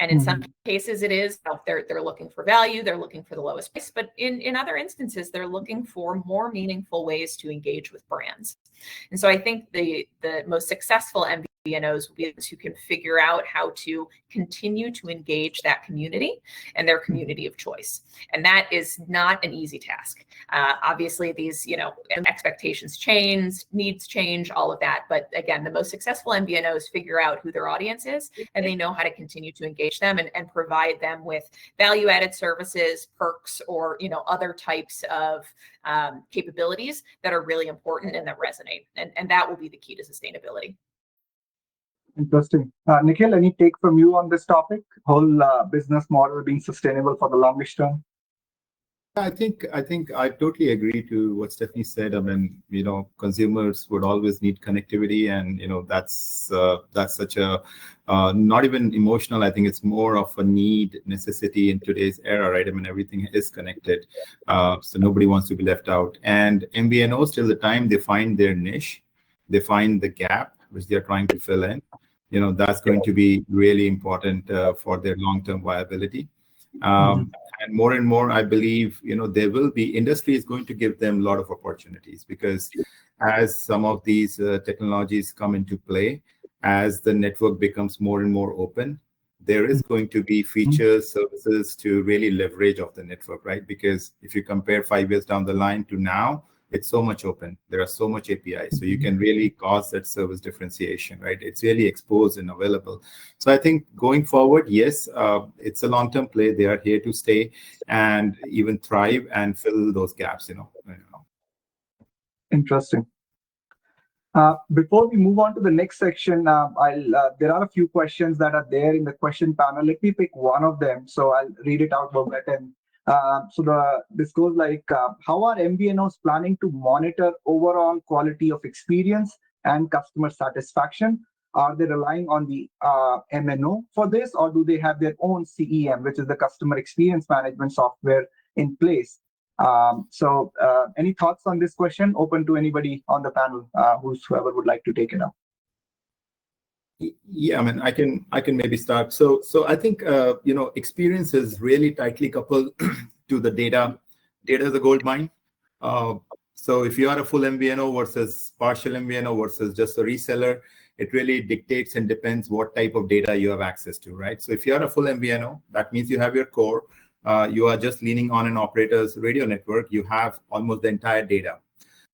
And in some cases it is, they're looking for value, they're looking for the lowest price, but in other instances, they're looking for more meaningful ways to engage with brands. And so I think the most successful MVNOs will be those who can figure out how to continue to engage that community and their community of choice. And that is not an easy task. Obviously, these expectations change, needs change, all of that. But again, the most successful MVNOs figure out who their audience is, and they know how to continue to engage them and provide them with value-added services, perks, or other types of capabilities that are really important and that resonate. And that will be the key to sustainability. Interesting. Nikhil, any take from you on this topic? Whole business model being sustainable for the longest term? I think I totally agree to what Stephanie said. I mean, consumers would always need connectivity, and that's such a not even emotional. I think it's more of a necessity in today's era, right? I mean, everything is connected, so nobody wants to be left out. And MVNOs, till the time they find their niche, they find the gap which they're trying to fill in. That's going to be really important for their long-term viability. And more, I believe, there will be, industry is going to give them a lot of opportunities, because as some of these technologies come into play, as the network becomes more and more open, there is going to be features, services to really leverage off the network, right? Because if you compare 5 years down the line to now, it's so much open. There are so much APIs, so you can really cause that service differentiation, right? It's really exposed and available. So I think going forward, yes, it's a long-term play. They are here to stay and even thrive and fill those gaps. Interesting. Before we move on to the next section, there are a few questions that are there in the question panel. Let me pick one of them, so I'll read it out verbatim. This goes like, how are MVNOs planning to monitor overall quality of experience and customer satisfaction? Are they relying on the MNO for this, or do they have their own CEM, which is the customer experience management software, in place? Any thoughts on this question? Open to anybody on the panel, whoever would like to take it up. Yeah, I mean, I can maybe start. So I think experience is really tightly coupled to the data. Data is a gold mine. So if you are a full MVNO versus partial MVNO versus just a reseller, it really dictates and depends what type of data you have access to, right? So if you are a full MVNO, that means you have your core. You are just leaning on an operator's radio network. You have almost the entire data.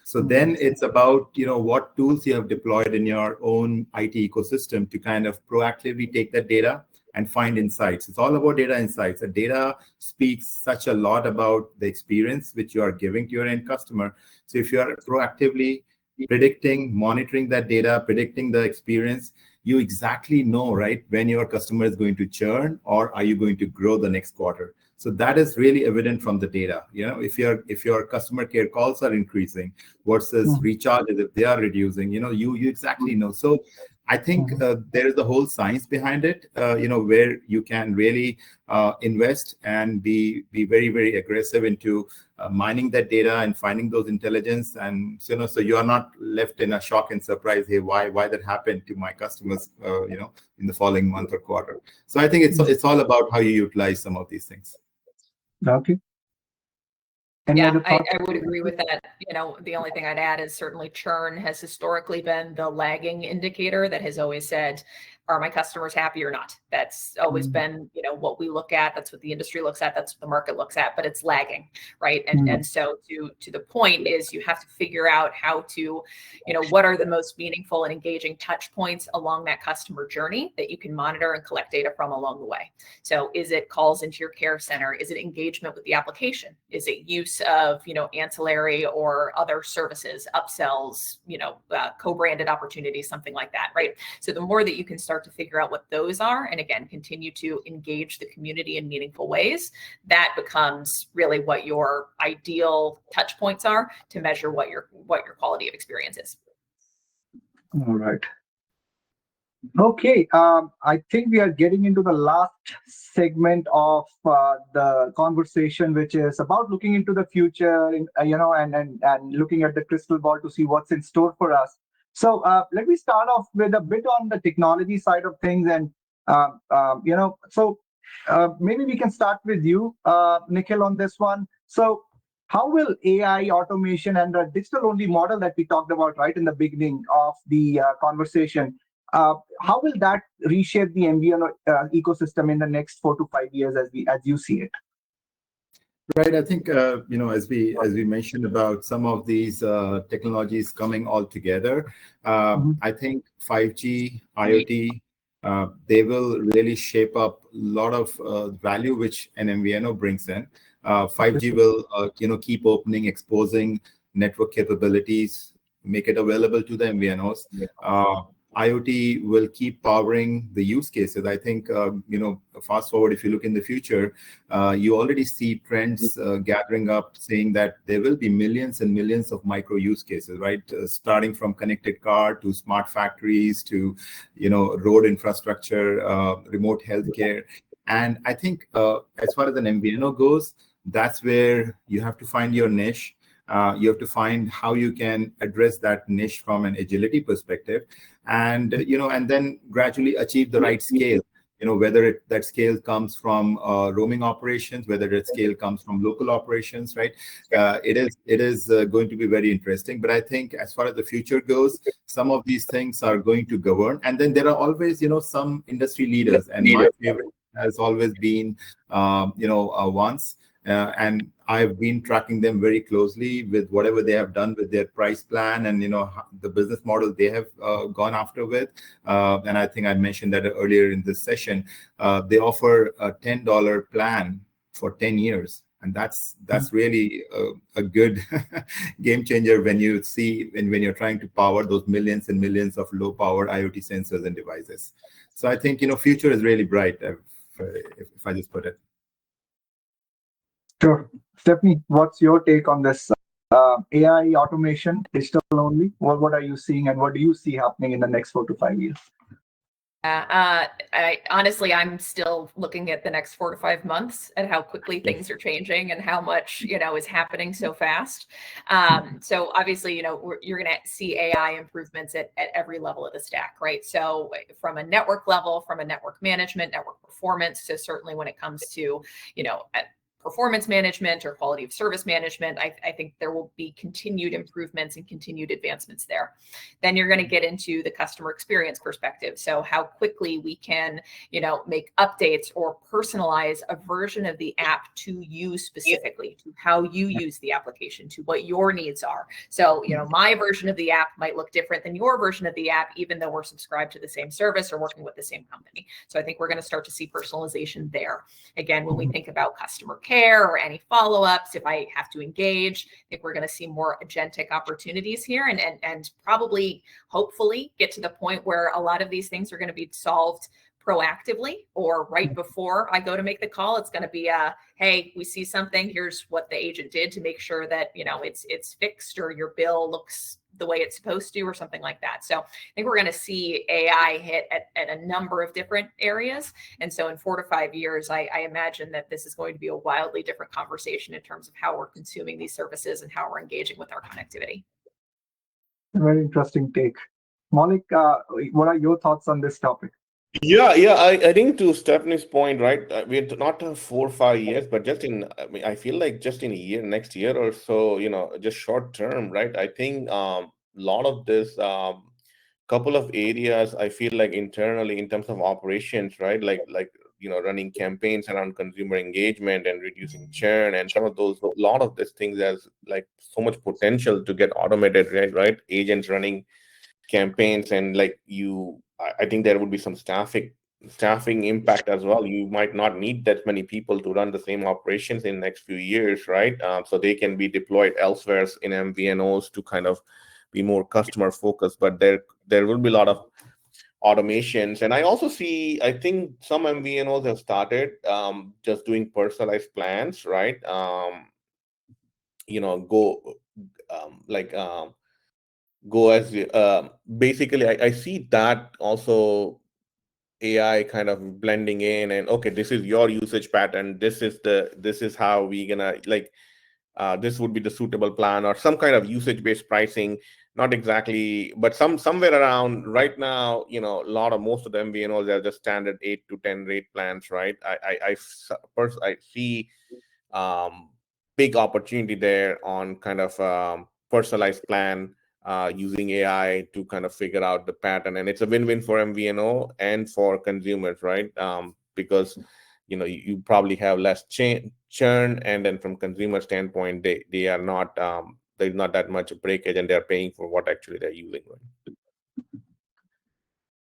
So then it's about what tools you have deployed in your own IT ecosystem to kind of proactively take that data and find insights. It's all about data insights. The data speaks such a lot about the experience which you are giving to your end customer. So if you are proactively predicting, monitoring that data, predicting the experience, you exactly know, right, when your customer is going to churn or are you going to grow the next quarter. So that is really evident from the data. If your customer care calls are increasing versus recharges, if they are reducing, you exactly know. So I think there is the whole science behind it, where you can really invest and be very, very aggressive into mining that data and finding those intelligence. And so you are not left in a shock and surprise, hey, why that happened to my customers, in the following month or quarter. So I think it's all about how you utilize some of these things. Okay. Yeah, I would agree with that. The only thing I'd add is certainly churn has historically been the lagging indicator that has always said, are my customers happy or not? That's always been, what we look at. That's what the industry looks at. That's what the market looks at, but it's lagging, right? And so to the point is you have to figure out how to, what are the most meaningful and engaging touch points along that customer journey that you can monitor and collect data from along the way. So is it calls into your care center? Is it engagement with the application? Is it use of, ancillary or other services, upsells, co-branded opportunities, something like that, right? So the more that you can start to figure out what those are, and again, continue to engage the community in meaningful ways, that becomes really what your ideal touch points are to measure what your quality of experience is. All right. Okay, I think we are getting into the last segment of the conversation, which is about looking into the future, and looking at the crystal ball to see what's in store for us. So let me start off with a bit on the technology side of things, and maybe we can start with you, Nikhil, on this one. So how will AI, automation, and the digital-only model that we talked about right in the beginning of the conversation, how will that reshape the MVNO ecosystem in the next 4 to 5 years as you see it? Right. I think, as we mentioned about some of these technologies coming all together, I think 5G, IoT, they will really shape up a lot of value which an MVNO brings in. 5G will, keep opening, exposing network capabilities, make it available to the MVNOs. IoT will keep powering the use cases. I think, fast forward, if you look in the future, you already see trends gathering up saying that there will be millions and millions of micro use cases, right? Starting from connected car to smart factories to, road infrastructure, remote healthcare. And I think as far as an MVNO goes, that's where you have to find your niche. You have to find how you can address that niche from an agility perspective, and then gradually achieve the right scale. Whether that scale comes from roaming operations, whether that scale comes from local operations, right? It is going to be very interesting. But I think as far as the future goes, some of these things are going to govern, and then there are always some industry leaders. And my favorite has always been once. and I've been tracking them very closely with whatever they have done with their price plan and the business model they have gone after with. And I think I mentioned that earlier in this session. They offer a $10 plan for 10 years. And that's really a good game changer when you see when you're trying to power those millions and millions of low power IoT sensors and devices. So I think future is really bright, if I just put it. Sure. Stephanie, what's your take on this? AI automation, digital only? What are you seeing and what do you see happening in the next 4 to 5 years? Honestly, I'm still looking at the next 4 to 5 months at how quickly things are changing and how much, is happening so fast. So obviously, you're going to see AI improvements at every level of the stack, right? So from a network level, from a network management, network performance, so certainly when it comes to, performance management or quality of service management, I think there will be continued improvements and continued advancements there. Then you're going to get into the customer experience perspective. So how quickly we can, make updates or personalize a version of the app to you specifically, to how you use the application, to what your needs are. So, my version of the app might look different than your version of the app, even though we're subscribed to the same service or working with the same company. So I think we're going to start to see personalization there. Again, when we think about customer care or any follow-ups, if I have to engage, I think we're going to see more agentic opportunities here and probably, hopefully, get to the point where a lot of these things are going to be solved proactively or right before I go to make the call. It's going to be hey, we see something, here's what the agent did to make sure that, it's fixed or your bill looks the way it's supposed to or something like that. So I think we're going to see AI hit at a number of different areas. And so in 4 to 5 years, I imagine that this is going to be a wildly different conversation in terms of how we're consuming these services and how we're engaging with our connectivity. Very interesting take. Maulik, what are your thoughts on this topic? Yeah. I think to Stephanie's point, right? We're not 4 or 5 years, but I feel like just in a year, next year or so, just short term, right? I think a lot of this, couple of areas, I feel like internally in terms of operations, right? Like running campaigns around consumer engagement and reducing churn and some of those, a lot of these things has like so much potential to get automated, right? Agents running campaigns and I think there would be some staffing impact as well. You might not need that many people to run the same operations in the next few years, right? So they can be deployed elsewhere in MVNOs to kind of be more customer focused, but there will be a lot of automations. And I also see, I think some MVNOs have started just doing personalized plans, right? Go as basically I see that also AI kind of blending in and okay, this is your usage pattern, this is how we gonna this would be the suitable plan or some kind of usage-based pricing, not exactly, but somewhere around right now, most of the MVNOs are just standard 8 to 10 rate plans, right? I see big opportunity there on kind of personalized plan using AI to kind of figure out the pattern, and it's a win-win for MVNO and for consumers, right? Because you probably have less churn, and then from consumer standpoint, they are not there's not that much breakage, and they're paying for what actually they're using, right?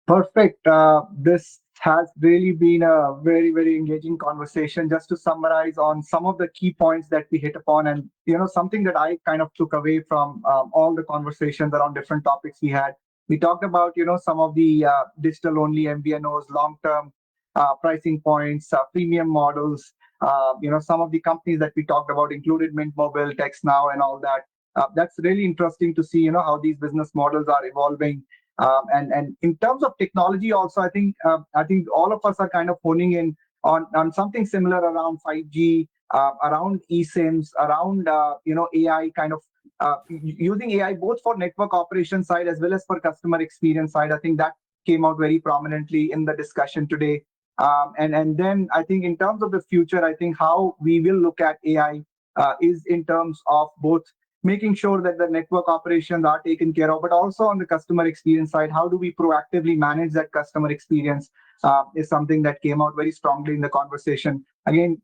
Perfect. This has really been a very, very engaging conversation. Just to summarize on some of the key points that we hit upon, and something that I kind of took away from all the conversations around different topics we had. We talked about some of the digital-only MVNOs, long-term pricing points, premium models. Some of the companies that we talked about included Mint Mobile, Text Now, and all that. That's really interesting to see how these business models are evolving. And in terms of technology, also, I think all of us are kind of honing in on something similar around 5G, around eSIMs, around AI, kind of using AI both for network operation side as well as for customer experience side. I think that came out very prominently in the discussion today. And then I think in terms of the future, I think how we will look at AI is in terms of both making sure that the network operations are taken care of, but also on the customer experience side, how do we proactively manage that customer experience is something that came out very strongly in the conversation. Again,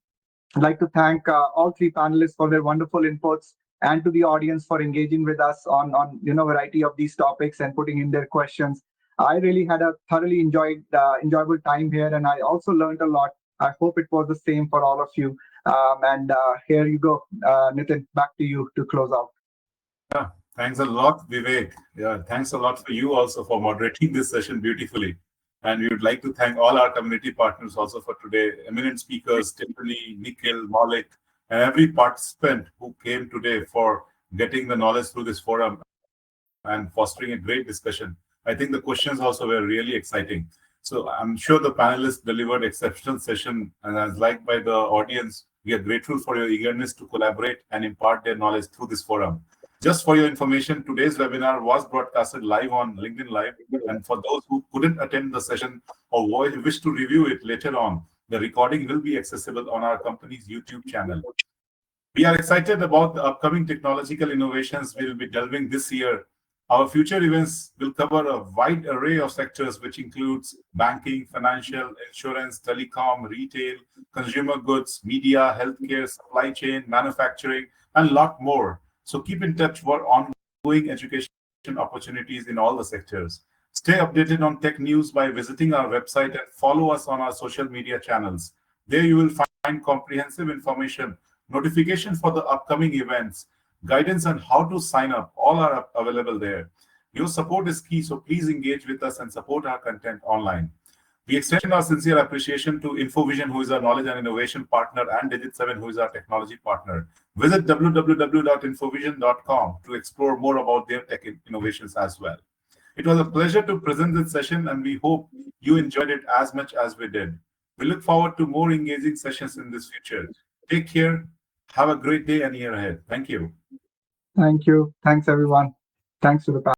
I'd like to thank all three panelists for their wonderful inputs and to the audience for engaging with us on variety of these topics and putting in their questions. I really had a thoroughly enjoyable time here, and I also learned a lot. I hope it was the same for all of you. And here you go, Nitin, back to you to close out. Yeah, thanks a lot, Vivek. Yeah, thanks a lot for you also for moderating this session beautifully. And we would like to thank all our community partners also for today, eminent speakers, Tiffany, Nikhil, Malik, and every participant who came today for getting the knowledge through this forum and fostering a great discussion. I think the questions also were really exciting. So I'm sure the panelists delivered exceptional session, and as liked by the audience, we are grateful for your eagerness to collaborate and impart their knowledge through this forum. Just for your information, today's webinar was broadcasted live on LinkedIn Live, and for those who couldn't attend the session or wish to review it later on, the recording will be accessible on our company's YouTube channel. We are excited about the upcoming technological innovations we will be delving this year. Our future events will cover a wide array of sectors, which includes banking, financial, insurance, telecom, retail, consumer goods, media, healthcare, supply chain, manufacturing, and a lot more. So keep in touch for ongoing education opportunities in all the sectors. Stay updated on tech news by visiting our website and follow us on our social media channels. There you will find comprehensive information, notification for the upcoming events, guidance on how to sign up. All are available there. Your support is key, so please engage with us and support our content online. We extend our sincere appreciation to InfoVision, who is our knowledge and innovation partner, and Digit7, who is our technology partner. Visit www.infovision.com to explore more about their tech innovations as well. It was a pleasure to present this session, and we hope you enjoyed it as much as we did. We look forward to more engaging sessions in this future. Take care. Have a great day and year ahead. Thank you. Thank you. Thanks, everyone. Thanks to the panel.